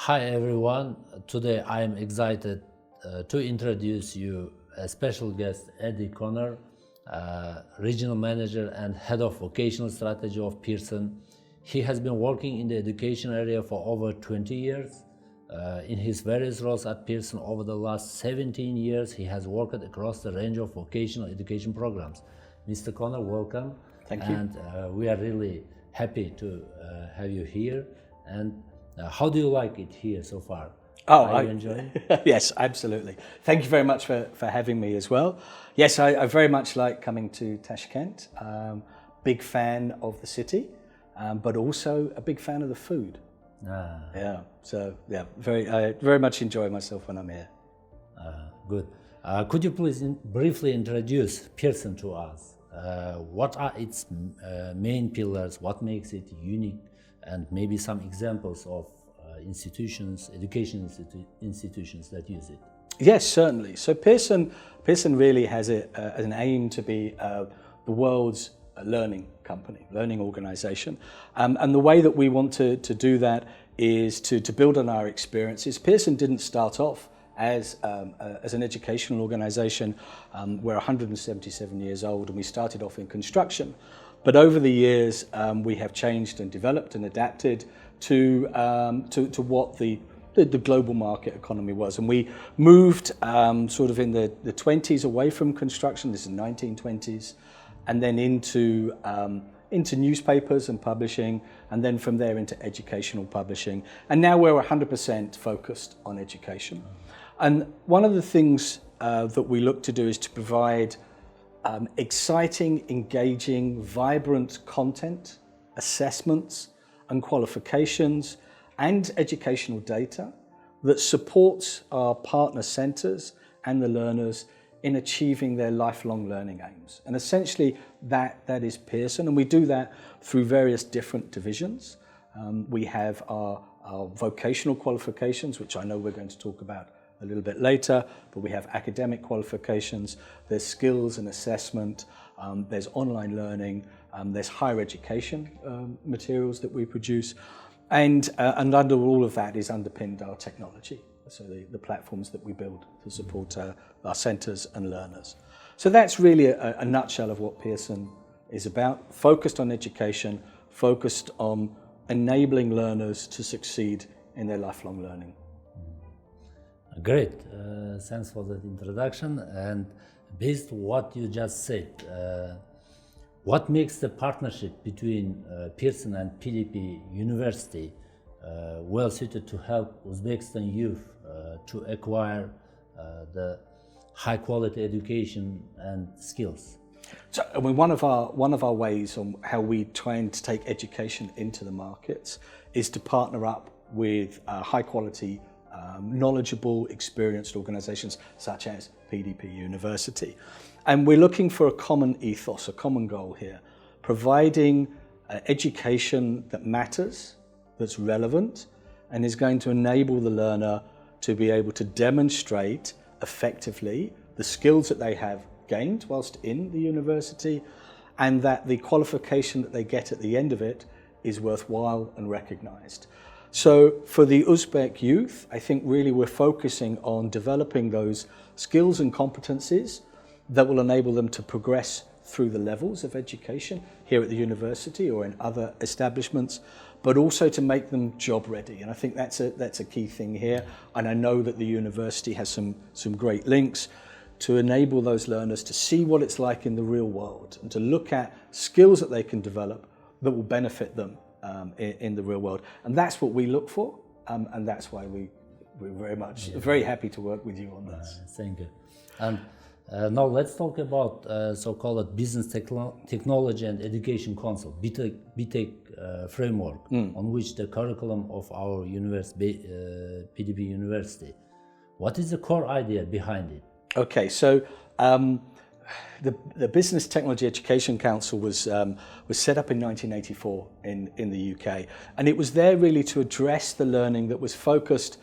Hi everyone, today I am excited to introduce you a special guest, Eddi Konor, Regional Manager and Head of Vocational Strategy of Pearson. He has been working in the education area for over 20 years. In his various roles at Pearson over the last 17 years, he has worked across the range of vocational education programs. Mr. Konor, welcome. Thank you. And we are really happy to have you here. And how do you like it here so far? Are you enjoying it? Yes, absolutely. Thank you very much for having me as well. Yes, I very much like coming to Tashkent. Big fan of the city, but also a big fan of the food. Yeah, so yeah, I very much enjoy myself when I'm here. Good. Could you please briefly introduce Pearson to us? What are its main pillars? What makes it unique? And maybe some examples of institutions, education institutions that use it. Yes, certainly. So Pearson really has an aim to be the world's learning company, learning organization. And the way that we want to do that is to build on our experiences. Pearson didn't start off as an educational organization. We're 177 years old and we started off in construction. But over the years, we have changed and developed and adapted to what the global market economy was. And we moved sort of in the 20s away from construction, this is the 1920s, and then into newspapers and publishing, and then from there into educational publishing. And now we're 100% focused on education. And one of the things that we look to do is to provide exciting, engaging, vibrant content, assessments and qualifications and educational data that supports our partner centres and the learners in achieving their lifelong learning aims. And essentially that is Pearson, and we do that through various different divisions. We have our vocational qualifications, which I know we're going to talk about a little bit later, but we have academic qualifications, there's skills and assessment, there's online learning, there's higher education materials that we produce, and under all of that is underpinned our technology, so the platforms that we build to support our centres and learners. So that's really a nutshell of what Pearson is about, focused on education, focused on enabling learners to succeed in their lifelong learning. Great, thanks for that introduction. And based on what you just said, what makes the partnership between Pearson and PDP University well suited to help Uzbekistan youth to acquire the high quality education and skills? So, I mean, one of our ways on how we try to take education into the markets is to partner up with high quality, knowledgeable, experienced organizations such as PDP University. And we're looking for a common ethos, a common goal here, providing education that matters, that's relevant, and is going to enable the learner to be able to demonstrate effectively the skills that they have gained whilst in the university, and that the qualification that they get at the end of it is worthwhile and recognized. So for the Uzbek youth, I think really we're focusing on developing those skills and competencies that will enable them to progress through the levels of education here at the university or in other establishments, but also to make them job ready. And I think that's a key thing here. And I know that the university has some great links to enable those learners to see what it's like in the real world and to look at skills that they can develop that will benefit them in the real world. And that's what we look for, and that's why we're very happy to work with you on this. Thank you. And now let's talk about so-called Business Technology and Education Council, BTEC framework, on which the curriculum of our university, PDP University. What is the core idea behind it? Okay, so the Business Technology Education Council was set up in 1984 in the UK, and it was there really to address the learning that was focused.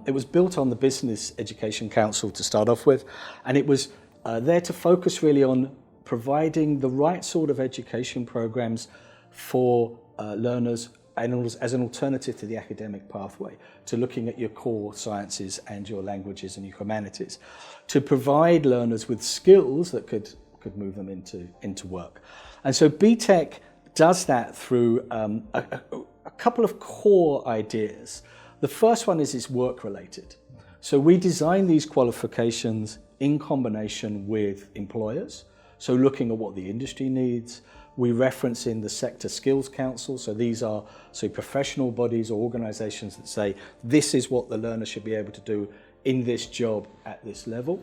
It was built on the Business Education Council to start off with, and it was there to focus really on providing the right sort of education programs for learners as an alternative to the academic pathway, to looking at your core sciences and your languages and your humanities, to provide learners with skills that could move them into work. And so BTEC does that through a couple of core ideas. The first one is work related. So we design these qualifications in combination with employers. So looking at what the industry needs. We reference in the Sector Skills Council. So these are professional bodies or organizations that say, this is what the learner should be able to do in this job at this level.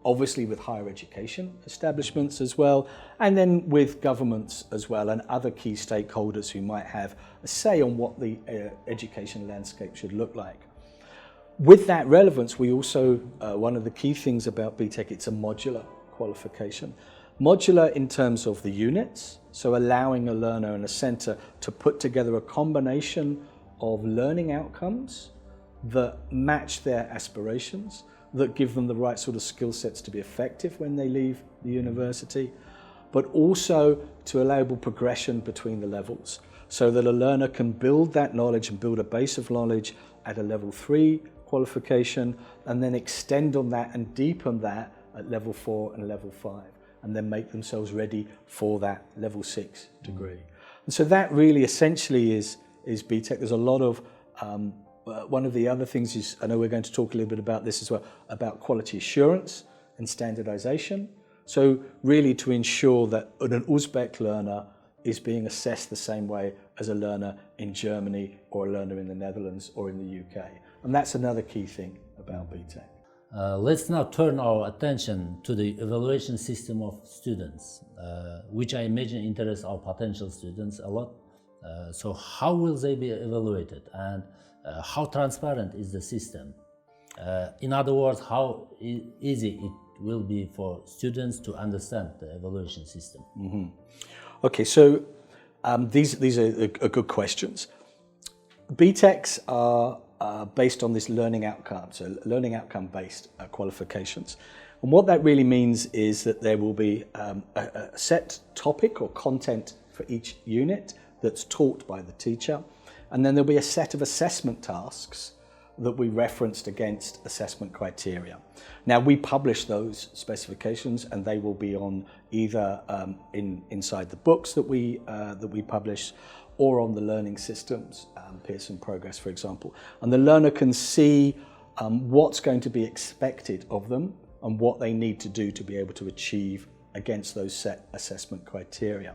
Obviously with higher education establishments as well, and then with governments as well, and other key stakeholders who might have a say on what the education landscape should look like. With that relevance, we also, one of the key things about BTEC, it's a modular qualification. Modular in terms of the units, so allowing a learner and a centre to put together a combination of learning outcomes that match their aspirations, that give them the right sort of skill sets to be effective when they leave the university, but also to enable progression between the levels so that a learner can build that knowledge and build a base of knowledge at a level 3 qualification and then extend on that and deepen that at level 4 and level 5 and then make themselves ready for that level 6 degree. And so that really essentially is BTEC. There's a lot of one of the other things is, I know we're going to talk a little bit about this as well, about quality assurance and standardization. So really to ensure that an Uzbek learner is being assessed the same way as a learner in Germany or a learner in the Netherlands or in the UK. And that's another key thing about BTEC. Let's now turn our attention to the evaluation system of students, which I imagine interests our potential students a lot. So how will they be evaluated, and how transparent is the system? In other words, how easy it will be for students to understand the evaluation system? Mm-hmm. Okay, so these are good questions. BTECs are based on this learning outcome, so learning outcome based qualifications. And what that really means is that there will be a set topic or content for each unit that's taught by the teacher. And then there'll be a set of assessment tasks that we referenced against assessment criteria. Now we publish those specifications and they will be on either inside the books that we publish or on the learning systems, Pearson Progress for example. And the learner can see what's going to be expected of them and what they need to do to be able to achieve against those set assessment criteria.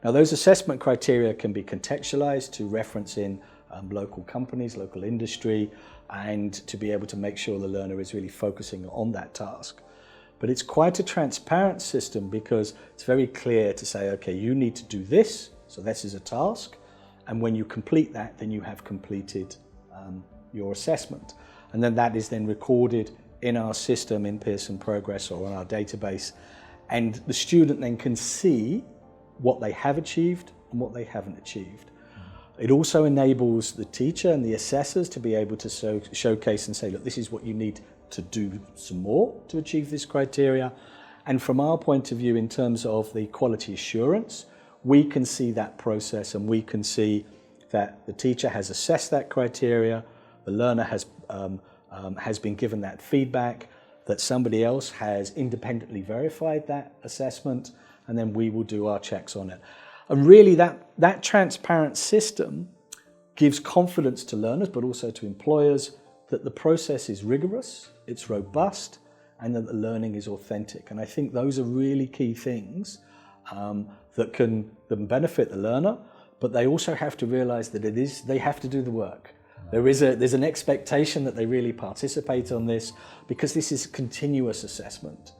Now those assessment criteria can be contextualized to reference in local companies, local industry, and to be able to make sure the learner is really focusing on that task. But it's quite a transparent system because it's very clear to say, okay, you need to do this, so this is a task, and when you complete that, then you have completed your assessment. And then that is then recorded in our system in Pearson Progress or on our database, and the student then can see what they have achieved and what they haven't achieved. It also enables the teacher and the assessors to be able to showcase and say, look, this is what you need to do some more to achieve this criteria. And from our point of view, in terms of the quality assurance, we can see that process and we can see that the teacher has assessed that criteria, the learner has been given that feedback, that somebody else has independently verified that assessment, and then we will do our checks on it. And really that transparent system gives confidence to learners, but also to employers, that the process is rigorous, it's robust, and that the learning is authentic. And I think those are really key things that can benefit the learner, but they also have to realize that they have to do the work. There's an expectation that they really participate on this because this is continuous assessment.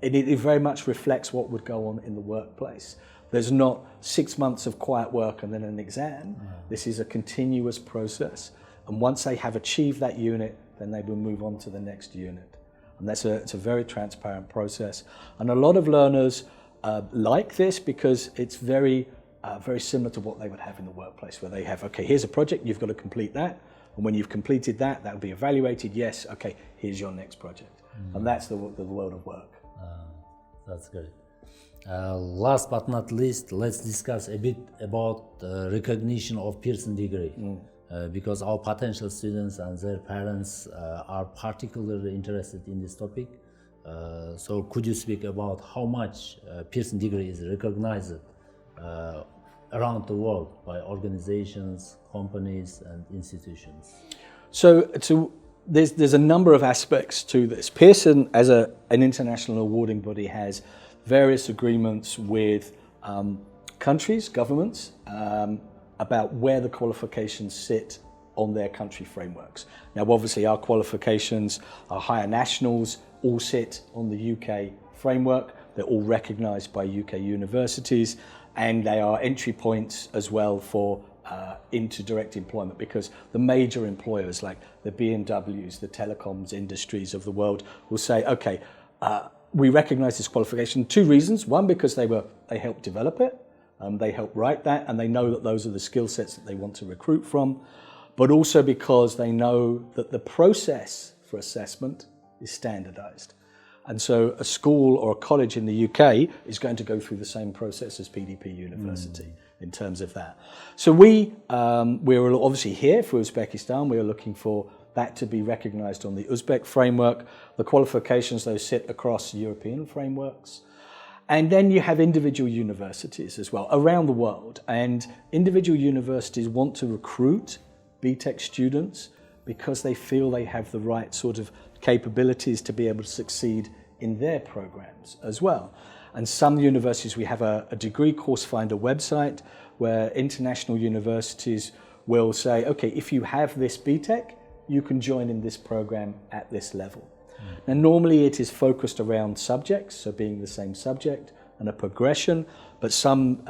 It very much reflects what would go on in the workplace. There's not 6 months of quiet work and then an exam. This is a continuous process. And once they have achieved that unit, then they will move on to the next unit. And it's a very transparent process. And a lot of learners like this because it's very similar to what they would have in the workplace, where they have, okay, here's a project, you've got to complete that. And when you've completed that, that'll be evaluated. Yes, okay, here's your next project. And that's the world of work. That's good. Last but not least, let's discuss a bit about recognition of Pearson degree. Because our potential students and their parents are particularly interested in this topic. So could you speak about how much Pearson degree is recognized around the world by organizations, companies and institutions? So there's a number of aspects to this. Pearson, as an international awarding body, has various agreements with countries, governments, about where the qualifications sit on their country frameworks. Now, obviously, our qualifications, our higher nationals, all sit on the UK framework. They're all recognised by UK universities, and they are entry points as well for into direct employment, because the major employers like the BMWs, the telecoms industries of the world will say, okay, we recognise this qualification. Two reasons. One, because they helped develop it. They help write that, and they know that those are the skill sets that they want to recruit from, but also because they know that the process for assessment is standardised. And so a school or a college in the UK is going to go through the same process as PDP University in terms of that. So we're obviously here for Uzbekistan. We are looking for that to be recognised on the Uzbek framework. The qualifications, though, sit across European frameworks. And then you have individual universities as well around the world. And individual universities want to recruit BTEC students because they feel they have the right sort of capabilities to be able to succeed in their programs as well. And some universities, we have a degree course finder website where international universities will say, okay, if you have this BTEC, you can join in this program at this level. Now, normally it is focused around subjects, so being the same subject and a progression, but some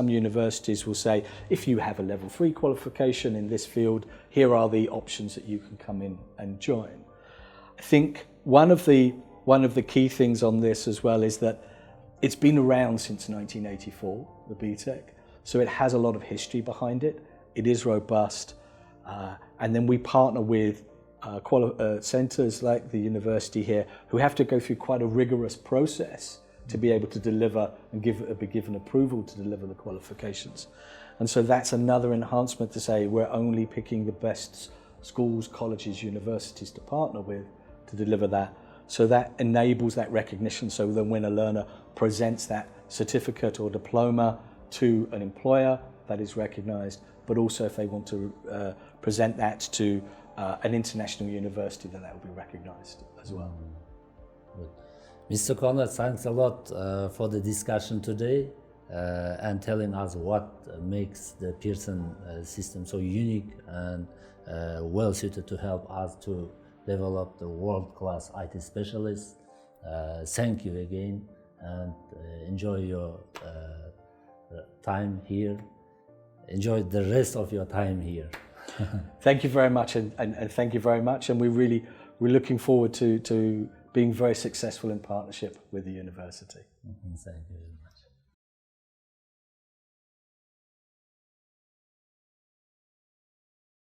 universities will say, if you have a level 3 qualification in this field, here are the options that you can come in and join. I think one of the key things on this as well is that it's been around since 1984, the BTEC, so it has a lot of history behind it. It is robust, and then we partner with centres like the university here, who have to go through quite a rigorous process to be able to deliver and be given approval to deliver the qualifications. And so that's another enhancement to say we're only picking the best schools, colleges, universities to partner with to deliver that. So that enables that recognition, so that when a learner presents that certificate or diploma to an employer, that is recognised, but also if they want to present that to an international university, then that will be recognised as well. Good. Mr. Konor, thanks a lot for the discussion today and telling us what makes the Pearson system so unique and well suited to help us to develop the world-class IT specialists. Thank you again, and enjoy your time here. Enjoy the rest of your time here. Thank you very much, and thank you very much. And we're looking forward to being very successful in partnership with the university. Thank you.